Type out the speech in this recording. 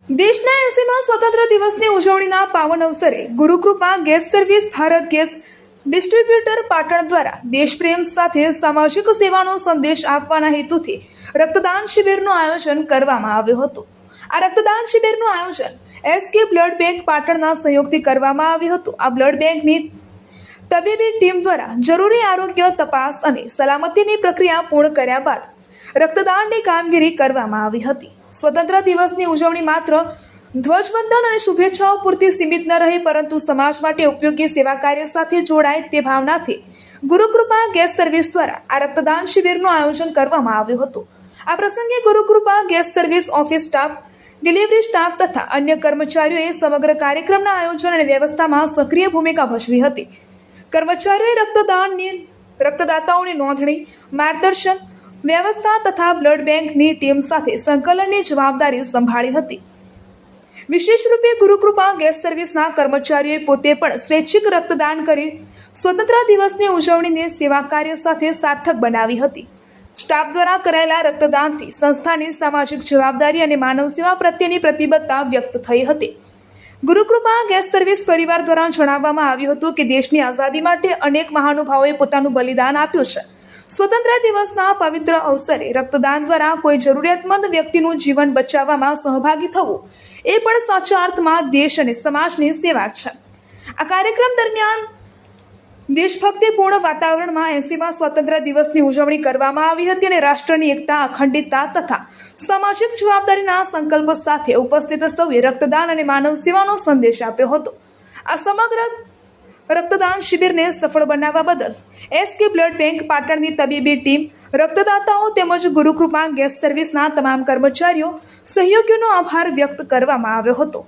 દેશના 80મા સ્વતંત્ર દિવસની ઉજવણીના પાવન અવસરે Gurukripa gas service Bharat gas distributor Patan દ્વારા દેશપ્રેમ સાથે સામાજિક સેવાનો સંદેશ આપવાના હેતુથી રક્તદાન શિબિરનું આયોજન કરવામાં આવ્યું હતું। આ રક્તદાન શિબિરનું આયોજન એસકે બ્લડ બેંક પાટણના સહયોગથી કરવામાં આવ્યું હતું। આ બ્લડ બેંકની તબીબી ટીમ દ્વારા જરૂરી આરોગ્ય તપાસ અને સલામતીની પ્રક્રિયા પૂર્ણ કર્યા બાદ રક્તદાનની કામગીરી કરવામાં આવી હતી। સ્વતંત્ર દિવસની ઉજવણી માત્ર ધ્વજવંદન અને શુભેચ્છાઓ પૂરતી સીમિત ન રહે, પરંતુ સમાજ માટે ઉપયોગી સેવા કાર્ય સાથે જોડાય તે ભાવનાથી ગુરુકૃપા ગેસ સર્વિસ દ્વારા આ રક્તદાન શિબિરનું આયોજન કરવામાં આવ્યું હતું। આ પ્રસંગે Gurukripa gas service office staff, delivery staff તથા અન્ય કર્મચારીઓએ સમગ્ર કાર્યક્રમના આયોજન અને વ્યવસ્થામાં સક્રિય ભૂમિકા ભજવી હતી। કર્મચારીઓએ રક્તદાતાઓની નોંધણી, માર્ગદર્શન, વ્યવસ્થા તથા બ્લડ બેંકની ટીમ સાથે સંકલનની જવાબદારી સંભાળી હતી। વિશેષ રૂપે ગુરુકૃપા ગેસ સર્વિસના કર્મચારીઓએ પોતે પણ સ્વૈચ્છિક રક્તદાન કરી સ્વતંત્ર દિવસની ઉજવણીને સેવા કાર્ય સાથે સાર્થક બનાવી હતી। સ્ટાફ દ્વારા કરાયેલા રક્તદાનથી સંસ્થાની સામાજિક જવાબદારી અને માનવ સેવા પ્રત્યેની પ્રતિબદ્ધતા વ્યક્ત થઈ હતી। ગુરુકૃપા ગેસ સર્વિસ પરિવાર દ્વારા જણાવવામાં આવ્યું હતું કે દેશની આઝાદી માટે અનેક મહાનુભાવોએ પોતાનું બલિદાન આપ્યું છે। સ્વતંત્ર દિવસના પવિત્ર અવસરે રક્તદાન દ્વારા કોઈ જરૂરિયાતમંદ વ્યક્તિનું જીવન બચાવવામાં સહભાગી થવું એ પણ સાચા અર્થમાં દેશ અને સમાજની સેવા છે। આ કાર્યક્રમ દરમિયાન દેશભક્તિપૂર્ણ વાતાવરણમાં 80મા સ્વતંત્ર દિવસની ઉજવણી કરવામાં આવી હતી અને રાષ્ટ્રની એકતા, અખંડિતતા તથા સામાજિક જવાબદારીના સંકલ્પ સાથે ઉપસ્થિત સૌએ રક્તદાન અને માનવ સેવાનો સંદેશ આપ્યો હતો। આ સમગ્ર રક્તદાન શિબિરને સફળ બનાવવા બદલ એસકે બ્લડ બેંક પાટણની તબીબી ટીમ, રક્તદાતાઓ તેમજ ગુરુકૃપા ગેસ સર્વિસના તમામ કર્મચારીઓ, સહયોગીઓનો આભાર વ્યક્ત કરવામાં આવ્યો હતો।